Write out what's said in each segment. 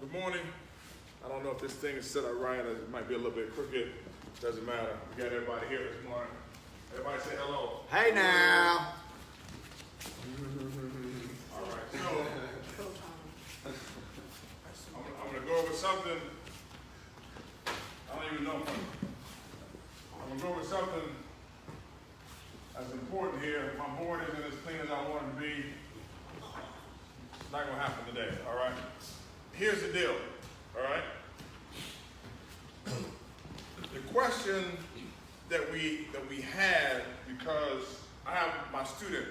Good morning. I don't know if this thing is set up right, or it might be a little bit crooked. Doesn't matter. We got everybody here this morning. Everybody say hello. Hey now. All right, so I'm going to go over something. I don't even know if I'm going to go over something that's important here. My board isn't as clean as I want it to be. It's not going to happen today, all right? Here's the deal, all right? The question that we had, because I have my student,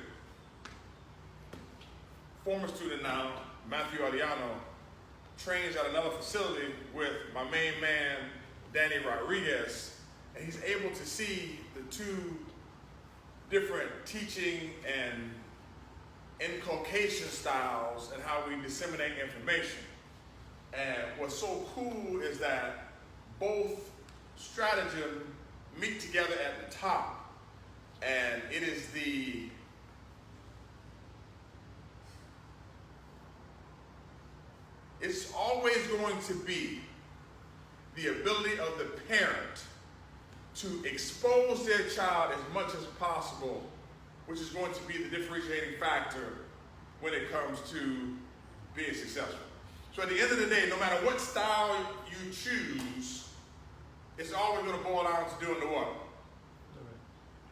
former student now, Matthew Ariano, trains at another facility with my main man, Danny Rodriguez, and he's able to see the two different teaching and inculcation styles and how we disseminate information. And what's so cool is that both stratagems meet together at the top, and it is it's always going to be the ability of the parent to expose their child as much as possible, which is going to be the differentiating factor when it comes to being successful. So at the end of the day, no matter what style you choose, it's always going to boil down to doing the what?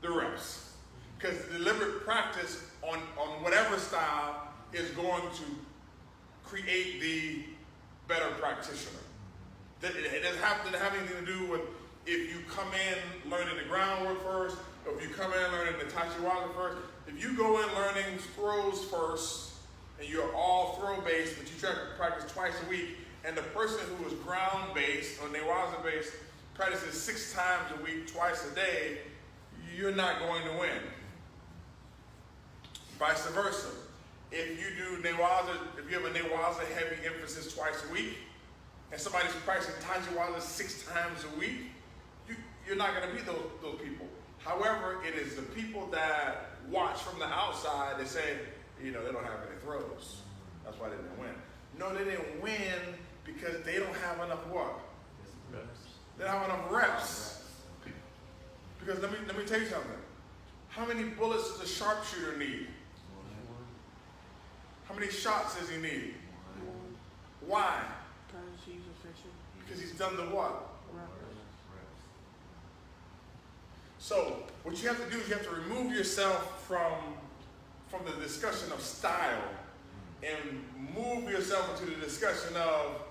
The reps. Because deliberate practice on whatever style is going to create the better practitioner. It doesn't have to have anything to do with if you come in learning the groundwork first, or if you come in learning the tachiwaza first. If you go in learning throws first, and you're all throw-based, but you try to practice twice a week, and the person who is ground-based or newaza-based practices 6 times a week, twice a day, you're not going to win. Vice versa. If you do newaza, if you have a newaza heavy emphasis twice a week, and somebody's practicing tachiwaza 6 times a week, you're not going to beat those people. However, it is the people that watch from the outside that say, you know, they don't have any throws. That's why they didn't win. No, they didn't win because they don't have enough what? Reps. They don't have enough reps. Because let me tell you something. How many bullets does a sharpshooter need? How many shots does he need? Why? Because he's done the what? So what you have to do is you have to remove yourself from the discussion of style and move yourself into the discussion of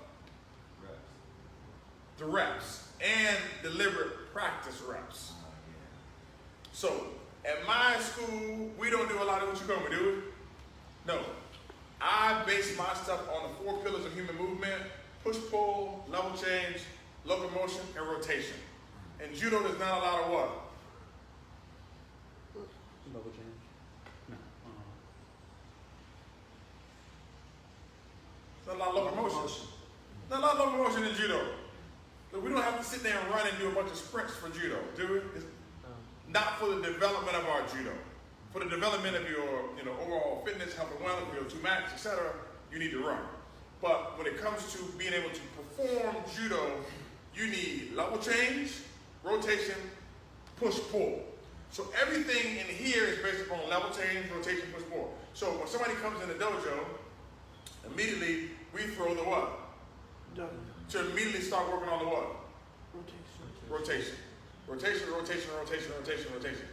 the reps and deliberate practice reps. So at my school, we don't do a lot of what you call me, do we? No. I base my stuff on the 4 pillars of human movement: push-pull, level change, locomotion, and rotation. And judo does not allow the what? Level change. Not a lot of locomotion. Not a lot of locomotion in judo. So we don't have to sit there and run and do a bunch of sprints for judo, do we? It's not for the development of our judo. For the development of your overall fitness, health and wellness, your 2 max, etc., you need to run. But when it comes to being able to perform judo, you need level change, rotation, push-pull. So everything in here is based upon level change, rotation, push-pull. So when somebody comes in the dojo, immediately we throw the what? To immediately start working on the what? Rotation. Rotation.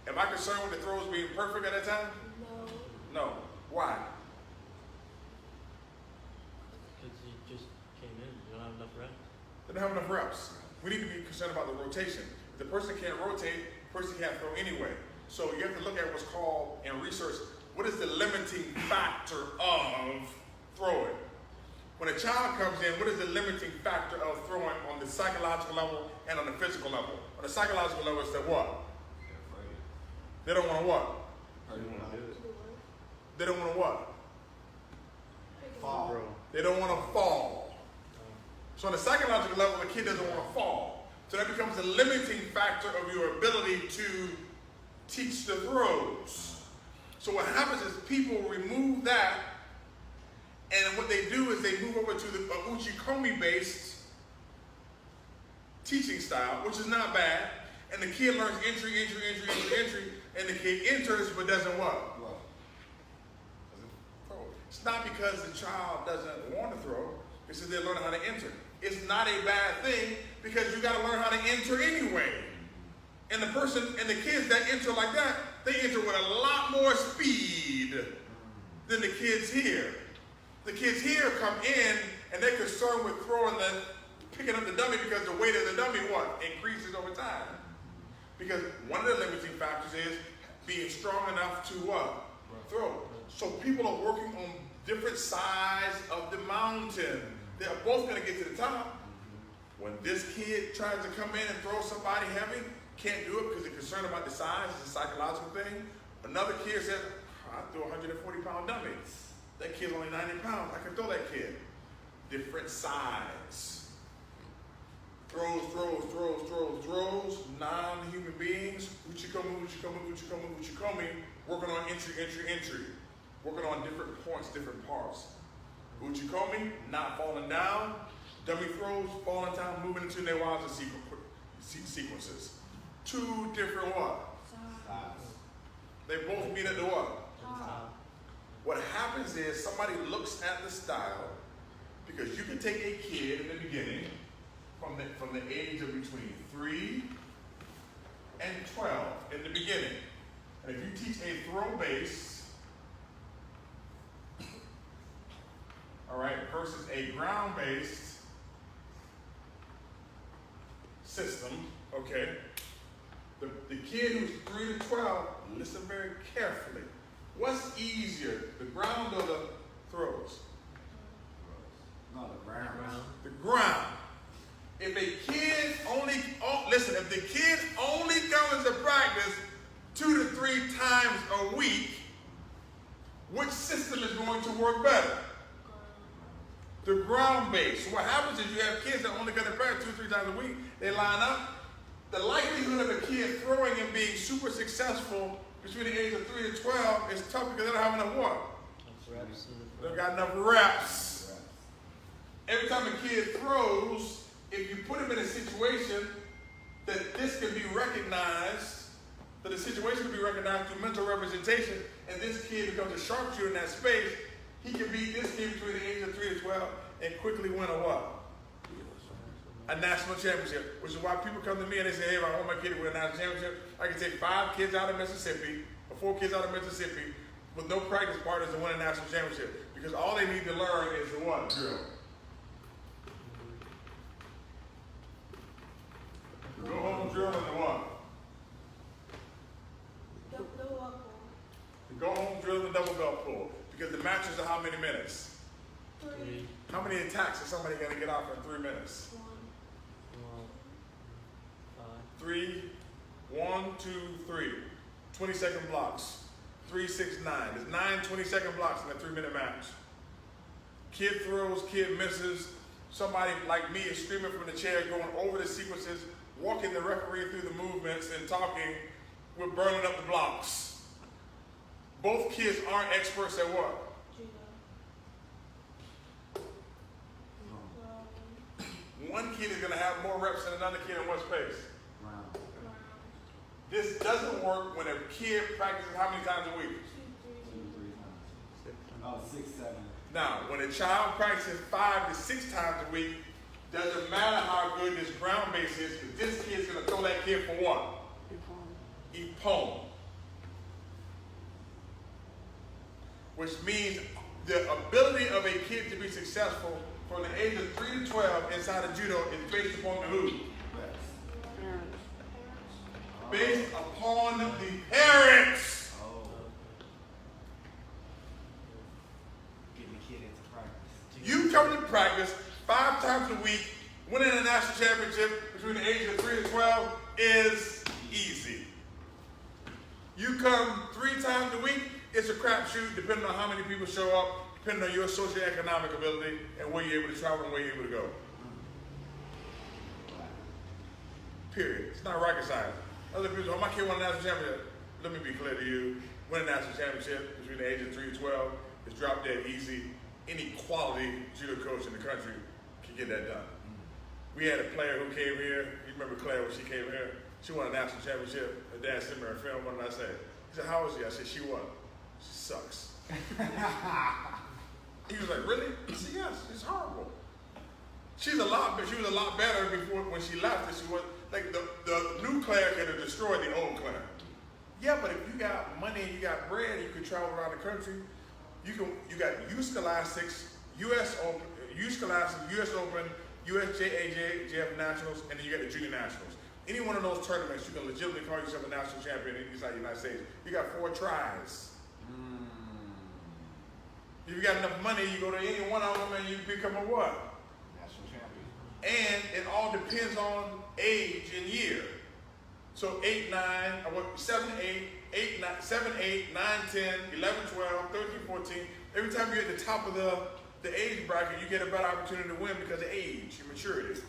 Am I concerned with the throws being perfect at that time? No. Why? Because you just came in, you don't have enough reps. They don't have enough reps. We need to be concerned about the rotation. If the person can't rotate, the person can't throw anyway. So you have to look at what's called in research, what is the limiting factor of throwing? When a child comes in, what is the limiting factor of throwing on the psychological level and on the physical level? On the psychological level, it's that what? They don't want to what? They don't want to what? Fall. They don't want to fall. So on the psychological level, the kid doesn't want to fall. So that becomes the limiting factor of your ability to teach the throws. So what happens is people remove that And what they do is they move over to the Uchikomi-based teaching style, which is not bad. And the kid learns entry, and the kid enters but doesn't what? Doesn't throw. It's not because the child doesn't want to throw, it's that they're learning how to enter. It's not a bad thing because you got to learn how to enter anyway. And the kids that enter like that, they enter with a lot more speed than the kids here. The kids here come in and they're concerned with picking up the dummy because the weight of the dummy increases over time. Because one of the limiting factors is being strong enough to throw. So people are working on different sides of the mountain. They're both going to get to the top. When this kid tries to come in and throw somebody heavy, can't do it because they're concerned about the size. It's a psychological thing. Another kid says, I threw a 140-pound dummy. That kid's only 90 pounds. I can throw that kid. Different size. Throws. Non-human beings. Uchikomi. Working on entry. Working on different points, different parts. Uchikomi, not falling down. Dummy throws, falling down, moving into Newaza sequences. Two different what? They both meet at the what? What happens is somebody looks at the style because you can take a kid in the beginning from the age of between 3 and 12 in the beginning. And if you teach a throw base, all right, versus a ground-based system, okay, the kid who's 3 to 12, listen very carefully. What's easier, the ground or the throws? No, the ground. The ground. If a kid if the kid only comes to practice 2 to 3 times a week, which system is going to work better? The ground base. So what happens is you have kids that only come to practice 2 or 3 times a week. They line up. The likelihood of a kid throwing and being super successful between the age of 3 to 12 is tough because they don't have enough what? They don't got enough reps. Every time a kid throws, if you put him in a situation that this can be recognized, that the situation can be recognized through mental representation, and this kid becomes a sharpshooter in that space, he can beat this kid between the age of 3 to 12 and quickly win a what? A national championship, which is why people come to me and they say, hey, if I want my kid to win a national championship, I can take 5 kids out of Mississippi, or 4 kids out of Mississippi, with no practice partners to win a national championship. Because all they need to learn is the what? Drill. The go home drill and the what? The go home drill and the double belt pull. Because the matches are how many minutes? 3. How many attacks is somebody going to get off in 3 minutes? 3, 1, 2, 3. 20-second blocks. 3, 6, 9. There's 9 20-second blocks in a 3-minute match. Kid throws, kid misses. Somebody like me is screaming from the chair, going over the sequences, walking the referee through the movements and talking. We're burning up the blocks. Both kids aren't experts at what? Judo. One kid is going to have more reps than another kid in what space? Ground. This doesn't work when a kid practices how many times a week? 2 to 3 times. Oh, 6, 7. Now, when a child practices 5 to 6 times a week, doesn't matter how good this ground base is, because this kid's going to throw that kid for what? Ippon. Which means the ability of a kid to be successful from the age of 3 to 12 inside of judo is based upon the who? Based upon the parents. Oh. Getting the kid into practice. You come to practice 5 times a week, winning a national championship between the ages of 3 to 12 is easy. You come 3 times a week, it's a crapshoot depending on how many people show up, depending on your socioeconomic ability and where you're able to travel and where you're able to go. Period. It's not rocket science. Other people say, oh, my kid won a national championship. Let me be clear to you. Winning a national championship between the age of 3 to 12 is drop dead easy. any quality judo coach in the country can get that done. We had a player who came here. You remember Claire when she came here? She won a national championship. Her dad sent me her film. What did I say? He said, "How is she?" I said, "She won." She sucks. He was like, "Really?" I said, "Yes, it's horrible." She was a lot better before when she left than she was. Like the new Claire could have destroyed the old Claire. Yeah, but if you got money and you got bread, you can travel around the country. You got U Scholastics, US Open, US Open, USJAJF Nationals, and then you got the Junior Nationals. Any one of those tournaments, you can legitimately call yourself a national champion inside the United States. You got 4 tries. If you got enough money, you go to any one of them and you become a what? National champion. And it all depends on age and year. So 8, 9, 7, 8, 9, 7, 8, 9, 10, 11, 12, 13, 14. Every time you're at the top of the age bracket, you get a better opportunity to win because of age and maturity.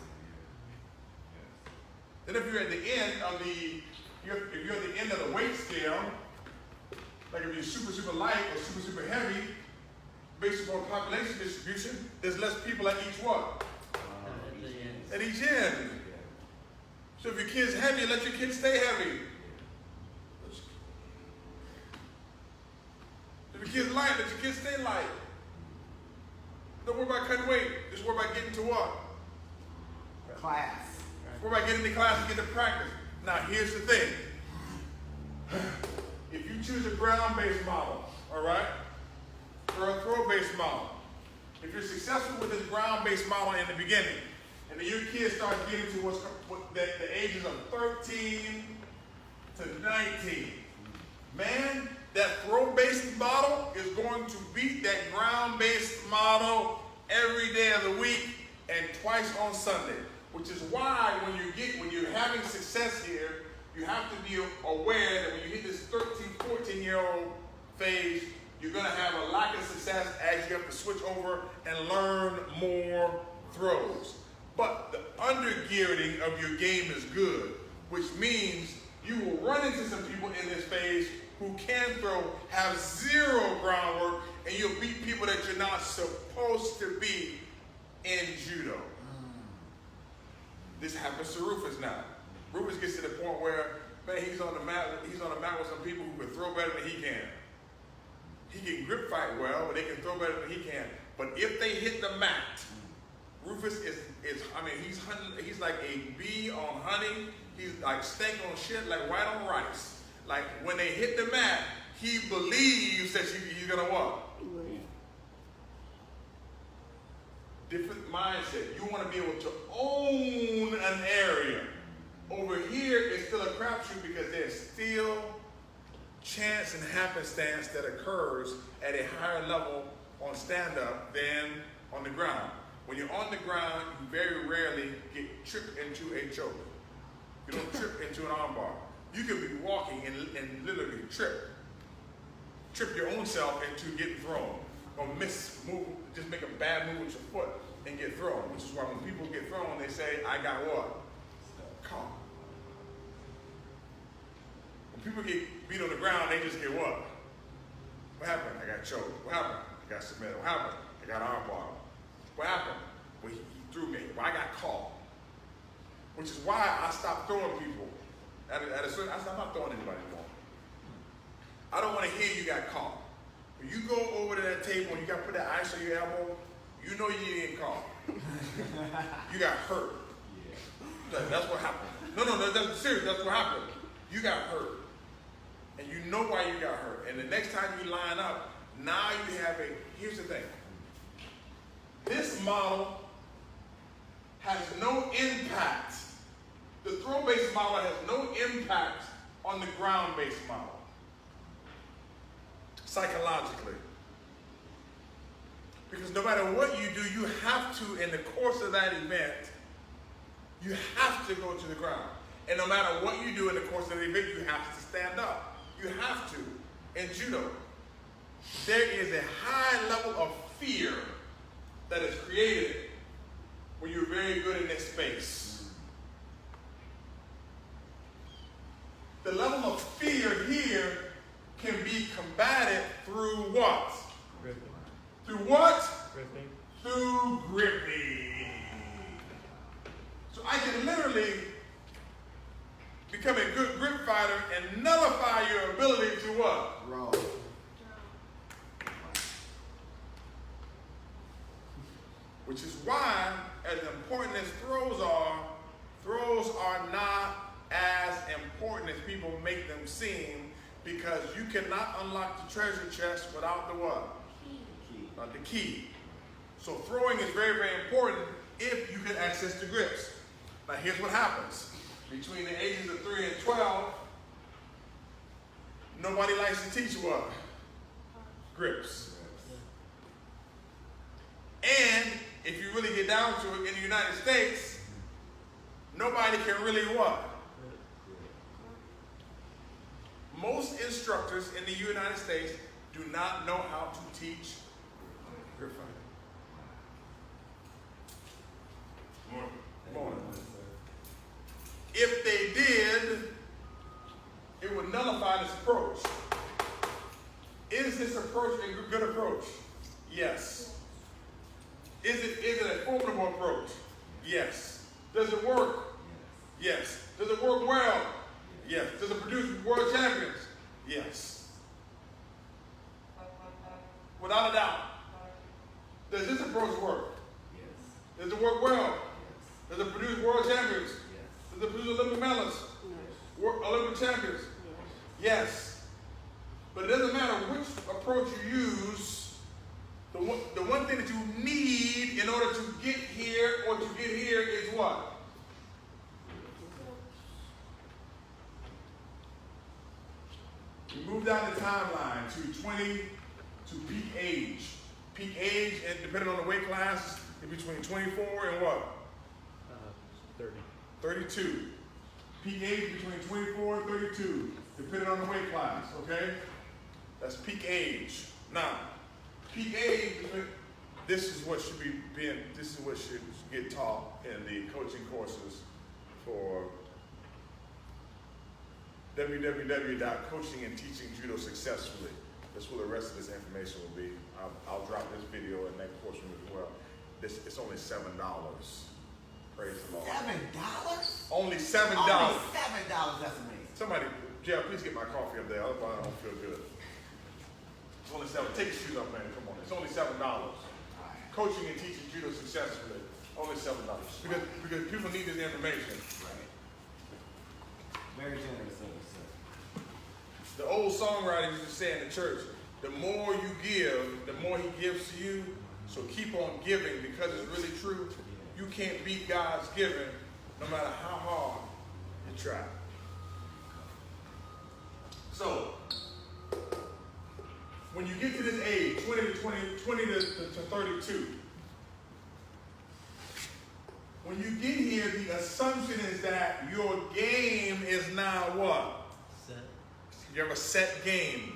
Then if you're at the end of if you're at the end of the weight scale, like if you're super, super light or super, super heavy, based upon population distribution, there's less people at each what? At each end. So if your kid's heavy, let your kid stay heavy. If your kid's light, let your kid stay light. Don't worry about cutting weight. Just worry about getting to what? Class. Worry about getting to class and getting to practice. Now here's the thing. If you choose a ground-based model, all right, or a throw-based model, if you're successful with this ground-based model in the beginning, and then your kids start getting to the ages of 13 to 19, man, that throw-based model is going to beat that ground-based model every day of the week and twice on Sunday. Which is why when you're having success here, you have to be aware that when you hit this 13, 14-year-old phase, you're going to have a lack of success as you have to switch over and learn more throws. But the undergearing of your game is good, which means you will run into some people in this phase who can throw, have zero groundwork, and you'll beat people that you're not supposed to beat in judo. This happens to Rufus now. Rufus gets to the point where, man, he's on the mat with some people who can throw better than he can. He can grip fight well, but they can throw better than he can. But if they hit the mat, Rufus he's like a bee on honey. He's like steak on shit, like white on rice. Like when they hit the mat, he believes that he's gonna what? Different mindset. You want to be able to own an area. Over here, it's still a crapshoot because there's still chance and happenstance that occurs at a higher level on stand-up than on the ground. When you're on the ground, you very rarely get tripped into a choke. You don't trip into an armbar. You could be walking and literally trip your own self into getting thrown. Or move, just make a bad move with your foot and get thrown. Which is why when people get thrown, they say, "I got what? Caught." When people get beat on the ground, they just get what? What happened? I got choked. What happened? I got submitted. What happened? I got armbarred. What happened? Well, he threw me. Well, I got caught. Which is why I stopped throwing people. I said, I'm not throwing anybody anymore. I don't want to hear you got caught. When you go over to that table and you got to put that ice on your elbow, you know you didn't caught. You got hurt. Yeah. That's what happened. No, that's serious. That's what happened. You got hurt. And you know why you got hurt. And the next time you line up, now you have here's the thing. This model has no impact. The throw-based model has no impact on the ground-based model. Psychologically. Because no matter what you do, you have to, in the course of that event, you have to go to the ground. And no matter what you do in the course of the event, you have to stand up. You have to. In judo, there is a high level of fear that is created when you're very good in this space. The level of fear here can be combated through what? Gripping. Through what? through gripping. So I can literally become a good grip fighter and nullify your ability to what? Roll. Which is why, as important as throws are not as important as people make them seem, because you cannot unlock the treasure chest without the what? Key. Not the key. So throwing is very, very important if you can access the grips. Now here's what happens. Between the ages of 3 and 12, nobody likes to teach what? Grips. And if you really get down to it, in the United States, nobody can really what? Most instructors in the United States do not know how to teach grip fighting. Morning. If they did, it would nullify this approach. Is this approach a good approach? Yes. Is it a formidable approach? Yes. Does it work? Yes. Does it work well? Yes. Does it produce world champions? Yes. Without a doubt. Does this approach work? Yes. Does it work well? Yes. Does it produce world champions? Yes. Does it produce Olympic medalists? Olympic champions? Yes. But it doesn't matter which approach you use. The one thing that you need in order to get here or to get here is what? We move down the timeline to 20 to peak age. Peak age, and depending on the weight class, is between 24 and what? 30. 32. Peak age between 24 and 32, depending on the weight class, okay? That's peak age. Now, peak age, this is what should get taught in the coaching courses for www.coachingandteachingjudosuccessfully. That's where the rest of this information will be. I'll drop this video in that course room as well. It's only $7. Praise the Lord. $7? Only $7. Only $7. That's amazing. Somebody, Jeff, please get my coffee up there. Otherwise I don't feel good. It's only $7. Take your shoes off, man. Come on. It's only $7. Coaching and teaching judo successfully. Only $7. Because people need this information. Right. Very generous of you, sir. The old songwriter used to say in the church, the more you give, the more he gives to you. So keep on giving, because it's really true. You can't beat God's giving no matter how hard you try. So, when you get to this age, 20 to 32, when you get here, the assumption is that your game is now what? Set. You have a set game.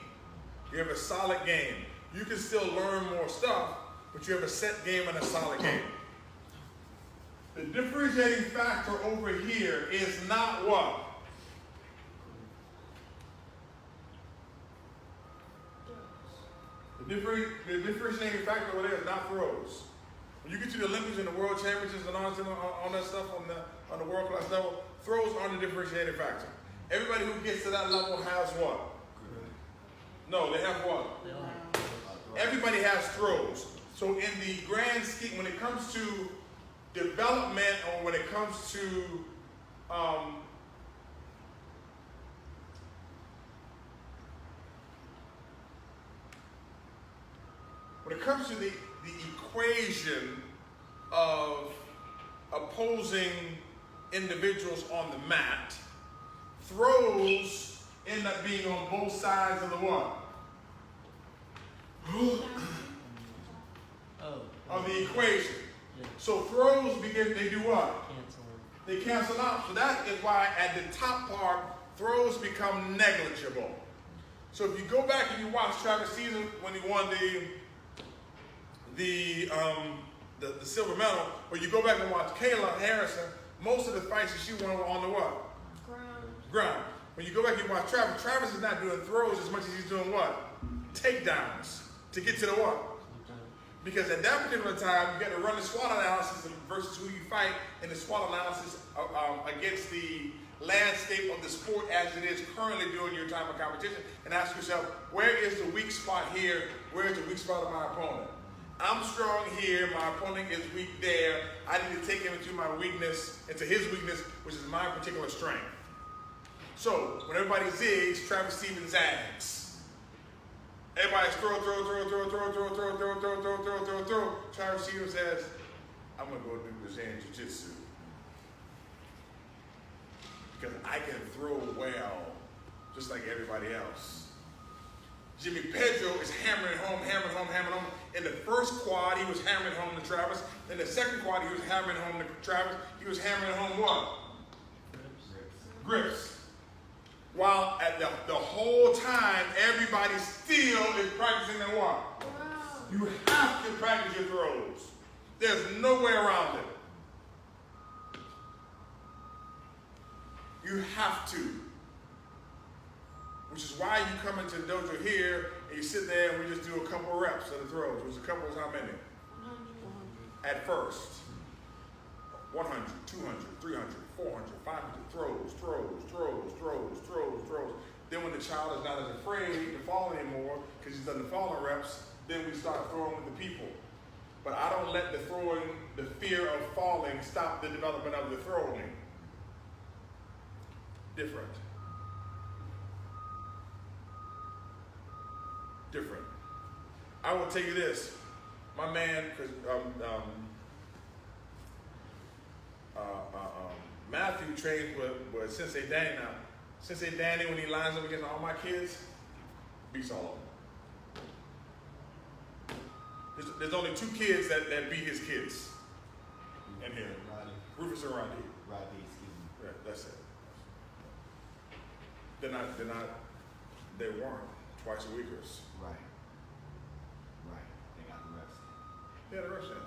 You have a solid game. You can still learn more stuff, but you have a set game and a solid game. The differentiating factor over here is not what? The differentiating factor over there is not throws. When you get to the Olympics and the World Championships and all that stuff on the world class level, throws aren't the differentiating factor. Everybody who gets to that level has what? No, they have what? Everybody has throws. So in the grand scheme, when it comes to development, or when it comes to the equation of opposing individuals on the mat, throws end up being on both sides of the what? Of the equation. Yeah. So throws they do what? Cancel. They cancel out. So that is why at the top part, throws become negligible. So if you go back and you watch Travis Season when he won the silver medal, or you go back and watch Kayla Harrison, most of the fights that she won were on the what? Ground. When you go back and watch Travis is not doing throws as much as he's doing what? Takedowns to get to the what? Because at that particular time, you got to run the SWOT analysis versus who you fight, and the SWOT analysis against the landscape of the sport as it is currently during your time of competition, and ask yourself, where is the weak spot here? Where is the weak spot of my opponent? I'm strong here, my opponent is weak there. I need to take him into my weakness, into his weakness, which is my particular strength. So, when everybody zigs, Travis Stevens zags. Everybody's throw. Travis Stevens says, I'm going to go do Brazilian Jiu-Jitsu. Because I can throw well, just like everybody else. Jimmy Pedro is hammering home. In the first quad, he was hammering home to Travis. In the second quad, he was hammering home to Travis. He was hammering home what? Grips. While at the whole time, everybody still is practicing their what? Wow. You have to practice your throws. There's no way around it. You have to. Which is why you come into the dojo here and you sit there and we just do a couple reps of the throws. Which a couple is how many? 100. At first. 100, 200, 300, 400, 500, throws. Then when the child is not as afraid to fall anymore because he's done the falling reps, then we start throwing with the people. But I don't let the fear of falling stop the development of the throwing. Different. I will tell you this, my man, Matthew trains with Sensei Danny now. Sensei Danny, when he lines up against all my kids, beats all of them. There's only 2 kids that beat his kids in here. Rufus and Roddy. Excuse me. Yeah, that's it. They weren't twice a weekers. Right. They got the reps in. Yeah, the reps in.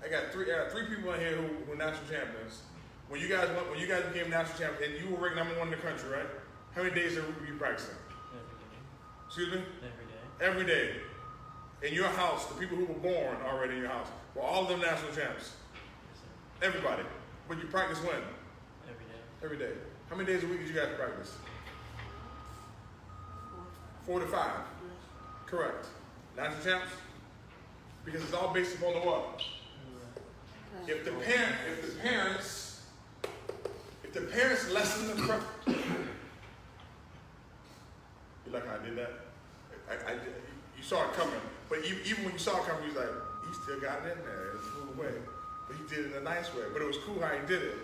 I got three people in here who were national champions. When you guys became national champions, and you were ranked #1 in the country, right? How many days a week were you practicing? Every day. Excuse me? Every day. Every day. In your house, the people who were born already in your house, were all of them national champs? Yes, sir. Everybody. But you practice when? Every day. Every day. How many days a week did you guys practice? 4 to 5. Correct. National champs? Because it's all based upon the what? If the parents lessen the pressure. You like how I did that? You saw it coming, but even when you saw it coming, you was like, he still got it in there. It's moved away, but he did it in a nice way. But it was cool how he did it.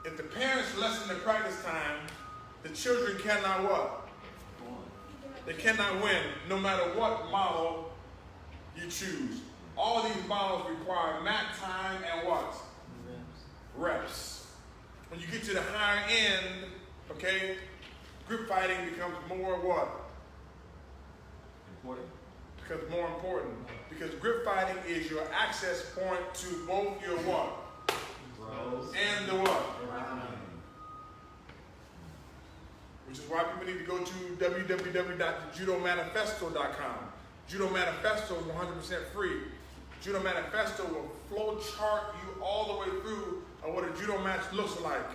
If the parents lessen the practice time, the children cannot what? They cannot win, no matter what model you choose. All these models require mat time and what? Reps. When you get to the higher end, okay, grip fighting becomes more what? Important. Becomes more important. Because grip fighting is your access point to both your what? Throws. And the what? Which is why people need to go to www.judomanifesto.com. Judo Manifesto is 100% free. Judo Manifesto will flow chart you all the way through of what a judo match looks like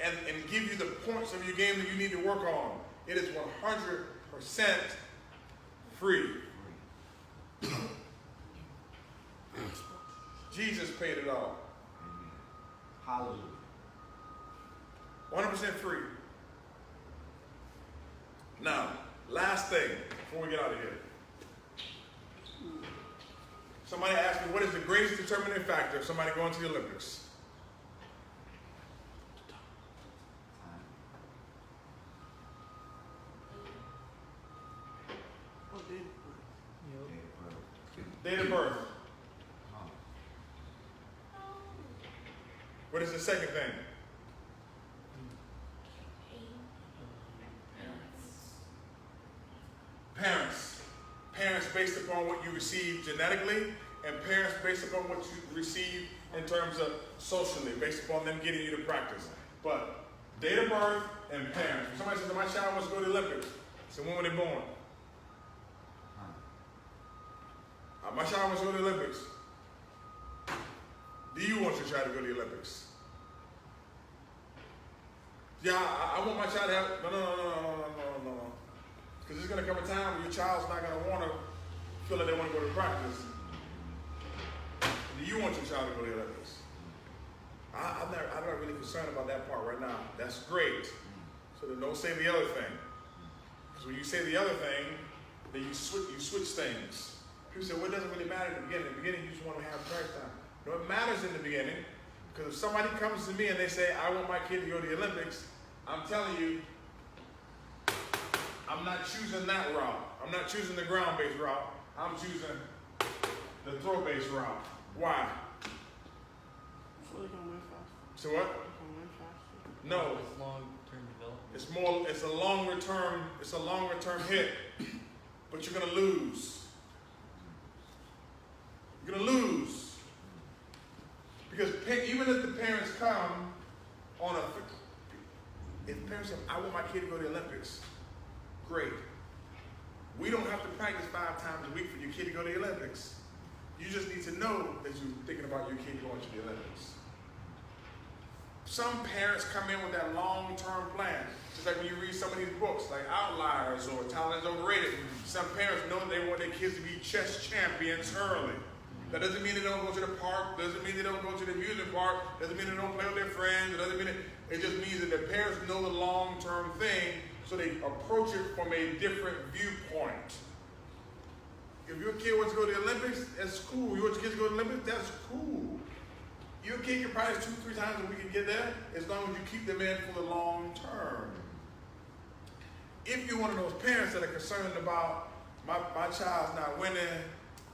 and give you the points of your game that you need to work on. It is 100% free. Jesus paid it all. Hallelujah. 100% free. Now, last thing before we get out of here. Somebody asked me, what is the greatest determining factor of somebody going to the Olympics? Date of birth. What is the second thing? Parents. Parents based upon what you receive genetically, and parents based upon what you receive in terms of socially, based upon them getting you to practice. But date of birth and parents. If somebody says, my child wants to go to the Olympics, so when were they born? My child wants to go to the Olympics. Do you want your child to go to the Olympics? Yeah, I want my child to have. No. Because there's going to come a time when your child's not going to want to feel like they want to go to practice. Do you want your child to go to the Olympics? I'm not really concerned about that part right now. That's great. So then don't say the other thing. Because when you say the other thing, then you switch things. People say, well, it doesn't really matter in the beginning. In the beginning, you just want to have practice time. No, it matters in the beginning. Because if somebody comes to me and they say, I want my kid to go to the Olympics, I'm telling you, I'm not choosing that route. I'm not choosing the ground-based route. I'm choosing the throw-based route. Why? So they can win faster. So what? They can win faster. No. It's long-term development. It's a longer term hit. But you're gonna lose. You're gonna lose. Because even if the parents come on if parents say, I want my kid to go to the Olympics, great. We don't have to practice 5 times a week for your kid to go to the Olympics. You just need to know that you're thinking about your kid going to the Olympics. Some parents come in with that long-term plan. Just like when you read some of these books, like Outliers or Talent is Overrated, some parents know they want their kids to be chess champions early. That doesn't mean they don't go to the park, doesn't mean they don't go to the amusement park, doesn't mean they don't play with their friends, it doesn't mean it just means that the parents know the long-term thing, so they approach it from a different viewpoint. If your kid wants to go to the Olympics, that's cool. You want your kids to go to the Olympics, that's cool. Your kid can practice 2-3 times a week and get there, as long as you keep them in for the long term. If you're one of those parents that are concerned about my child's not winning,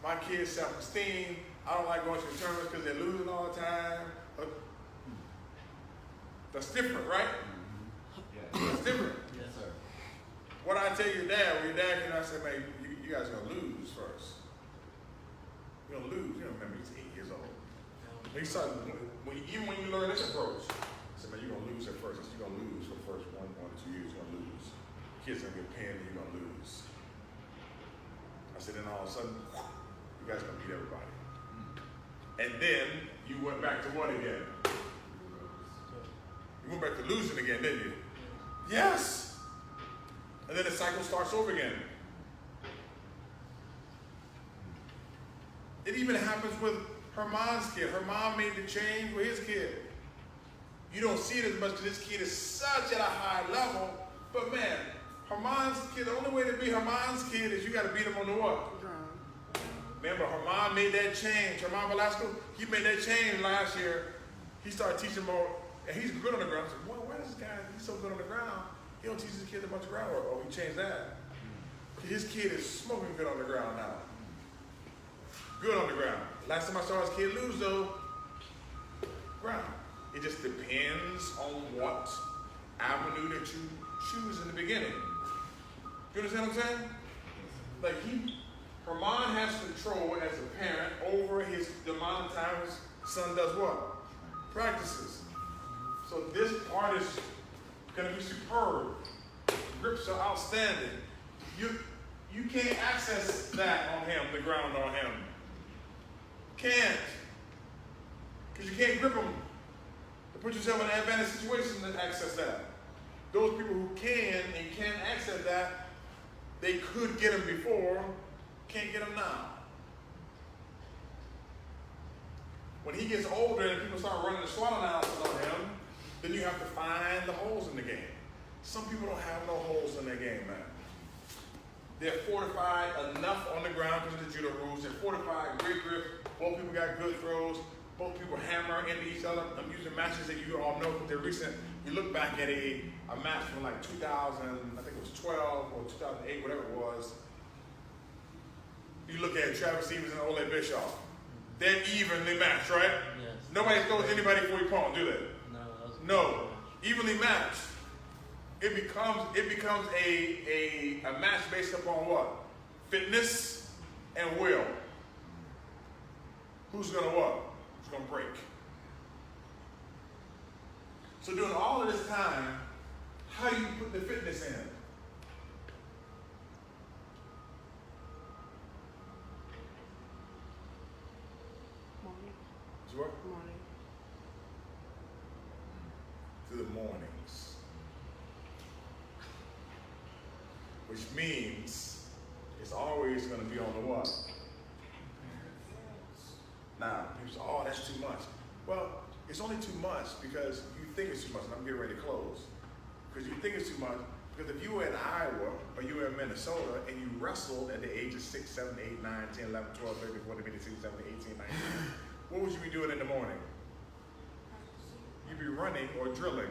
my kid's self-esteem, I don't like going to the tournaments because they're losing all the time. That's different, right? That's different. Yes, sir. What I tell your dad, when your dad came out and said, man, you guys are going to lose first. You're going to lose. You don't remember he's 8 years old. He started, even when you learn this approach, I said, man, you're going to lose at first. I said, you're going to lose for the first 1 or 2 years. You're going to lose. Kids are going to get pinned and you're going to lose. I said, then all of a sudden, you guys are going to beat everybody. And then you went back to what again? You went back to losing again, didn't you? Yes. And then the cycle starts over again. It even happens with her mom's kid. Her mom made the change with his kid. You don't see it as much because this kid is such at a high level. But man, her mom's kid, the only way to be her mom's kid is you got to beat him on the what? Remember, her mom made that change. Her mom Velasco, he made that change last year. He started teaching more, and he's good on the ground. I said, well, why is this guy, he's so good on the ground? He don't teach his kids a bunch of groundwork. Oh, he changed that. His kid is smoking good on the ground now. Good on the ground. Last time I saw his kid lose, though, ground. It just depends on what avenue that you choose in the beginning. You understand what I'm saying? Like Herman has control as a parent over the amount of time his son does what? Practices. So this part is going to be superb. Grips are outstanding. You can't access that on him, the ground on him. Can't. Because you can't grip him to put yourself in an advantage situation to access that. Those people who can and can't access that, they could get him before, can't get him now. When he gets older and people start running the SWOT analysis on him, then you have to find the holes in the game. Some people don't have no holes in their game, man. They're fortified enough on the ground because of the judo rules. They're fortified, great grip. Both people got good throws. Both people hammer into each other. I'm using matches that you all know because they're recent. You look back at a match from like 2000, I think it was 12 or 2008, whatever it was. You look at Travis Stevens and Ole Bischoff. They're evenly matched, right? Yes. Nobody throws anybody for your palm, do they? No, that was No. Evenly matched. It becomes a match based upon what? Fitness and will. Who's gonna what? Who's gonna break? So during all of this time, how do you put the fitness in? what? Morning. Through the mornings. Which means it's always going to be on the what? Now, people say, oh, that's too much. Well, it's only too much because you think it's too much, and I'm getting ready to close. Because you think it's too much, because if you were in Iowa or you were in Minnesota and you wrestled at the age of 6, 7, 8, 9, 10, 11, 12, 13, 14, 15, 16, 17, 18, 19, what would you be doing in the morning? You'd be running or drilling.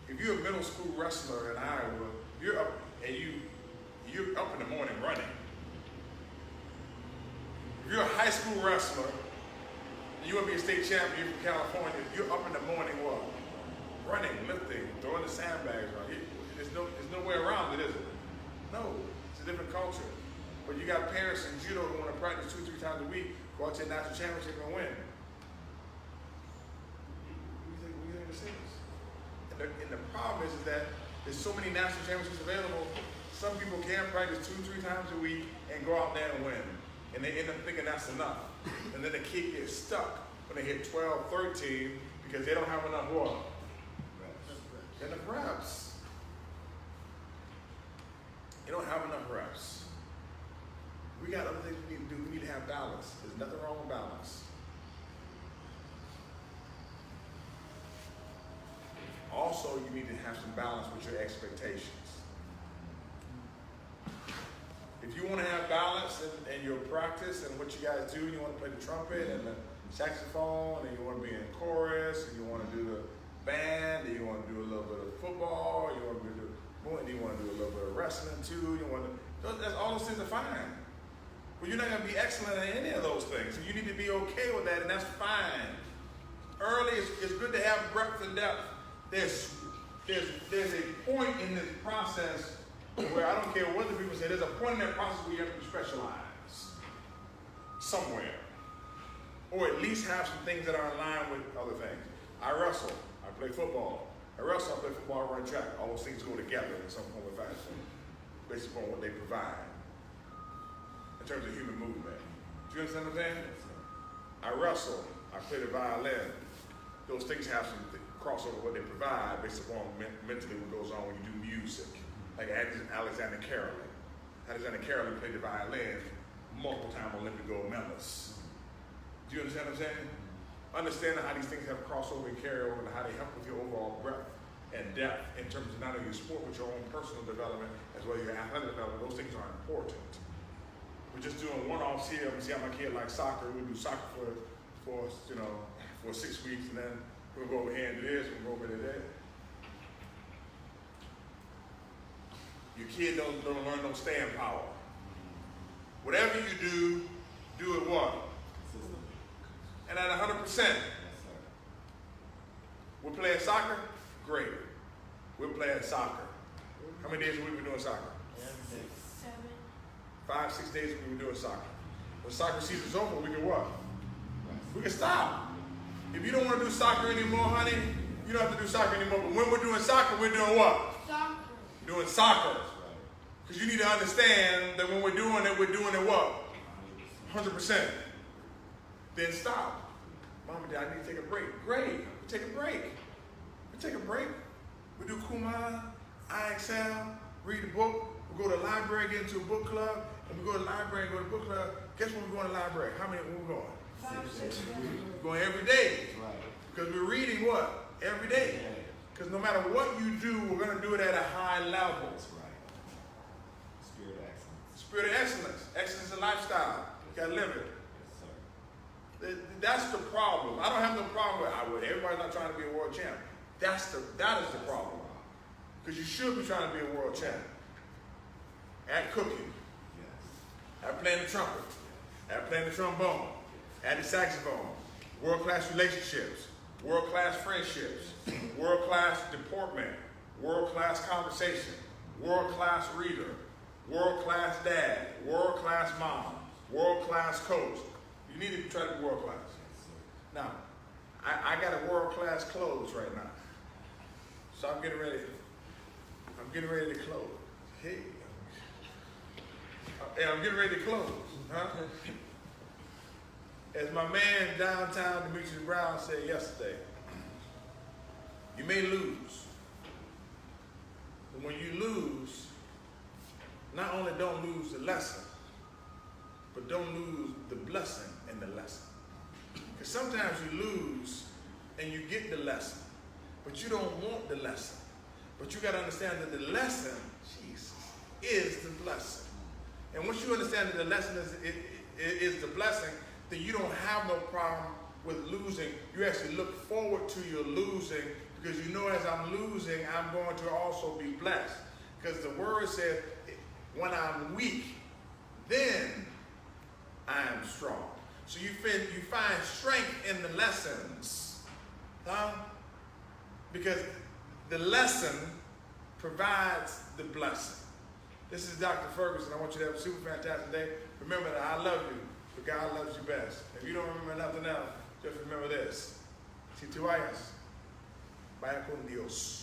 If you're a middle school wrestler in Iowa, you're up and you're up in the morning running. If you're a high school wrestler and you want to be a state champion, you're from California, you're up in the morning what? Running, lifting, throwing the sandbags around. There's no way around it, is it? No, it's a different culture. But you got parents in judo who want to practice 2 or 3 times a week, go out to a national championship and win. What do you think this is? And the problem is that there's so many national championships available, some people can practice 2 or 3 times a week and go out there and win. And they end up thinking that's enough. And then the kid gets stuck when they hit 12, 13 because they don't have enough what? Enough reps. You don't have enough reps. We got other things we need to do. We need to have balance. There's nothing wrong with balance. Also, you need to have some balance with your expectations. If you want to have balance in your practice and what you guys do, you want to play the trumpet and the saxophone, and you want to be in chorus, and you want to do the band, and you want to do a little bit of football, you want to do and you want to do a little bit of wrestling too. You want to. That's all those things are fine. But you're not going to be excellent at any of those things. So you need to be okay with that, and that's fine. Early, it's good to have breadth and depth. There's a point in this process where I don't care what the people say, there's a point in that process where you have to specialize somewhere. Or at least have some things that are in line with other things. I wrestle, I play football. I wrestle, I play football, I run track. All those things go together in some form or fashion based upon what they provide in terms of human movement. Do you understand what I'm saying? I wrestle, I play the violin. Those things have some crossover what they provide based upon mentally what goes on when you do music. Like Alexander Carolyn. Alexander Carolyn played the violin, multiple-time Olympic gold medalist. Do you understand what I'm saying? Understanding how these things have crossover and carry over and how they help with your overall breadth and depth in terms of not only your sport, but your own personal development as well as your athletic development. Those things are important. We're just doing one-offs here. We see how my kid likes soccer. We do soccer for 6 weeks, and then we'll go over here and do this, we'll go over there. Your kid don't learn no staying power. Whatever you do it what? And at 100%. We're playing soccer? Great. We're playing soccer. How many days a week we doing soccer? 5, 6 days a week we're doing soccer. When soccer season's over, we can what? We can stop. If you don't want to do soccer anymore, honey, you don't have to do soccer anymore. But when we're doing soccer, we're doing what? Soccer. Doing soccer. Because you need to understand that when we're doing it what? 100%. Then stop. Mom and Dad, I need to take a break. Great. We take a break. We do Kumai, IXL, read a book. We go to the library, get into a book club. And we go to the library and go to the book club. Guess when we go to the library? How many when we going? 5, 6. We're going every day. Because we're reading what? Every day. Because no matter what you do, we're going to do it at a high level. That's right. Spirit of excellence. Spirit of excellence. Excellence in lifestyle. You got to live it. Yes, sir. That's the problem. I don't have no problem with everybody's not trying to be a world champ. That is the problem. Because you should be trying to be a world champ. At cooking. Yes. At playing the trumpet. At playing the trombone. At the saxophone. World-class relationships. World-class friendships. World-class deportment. World-class conversation. World-class reader. World-class dad. World-class mom. World-class coach. You need to try to be world-class. Now, I got a world-class close right now. So I'm getting ready to close. Hey. I'm getting ready to close. Huh? As my man downtown Demetrius Brown said yesterday, you may lose. But when you lose, not only don't lose the lesson, but don't lose the blessing in the lesson. Because sometimes you lose and you get the lesson, but you don't want the lesson. But you got to understand that the lesson, Jesus, is the blessing. And once you understand that the lesson is the blessing, then you don't have no problem with losing. You actually look forward to your losing because you know as I'm losing, I'm going to also be blessed. Because the word says, when I'm weak, then I am strong. So you find strength in the lessons. Huh? Because the lesson provides the blessing. This is Dr. Ferguson. I want you to have a super fantastic day. Remember that I love you, but God loves you best. If you don't remember nothing else, just remember this. Si tú vayas, vaya con Dios.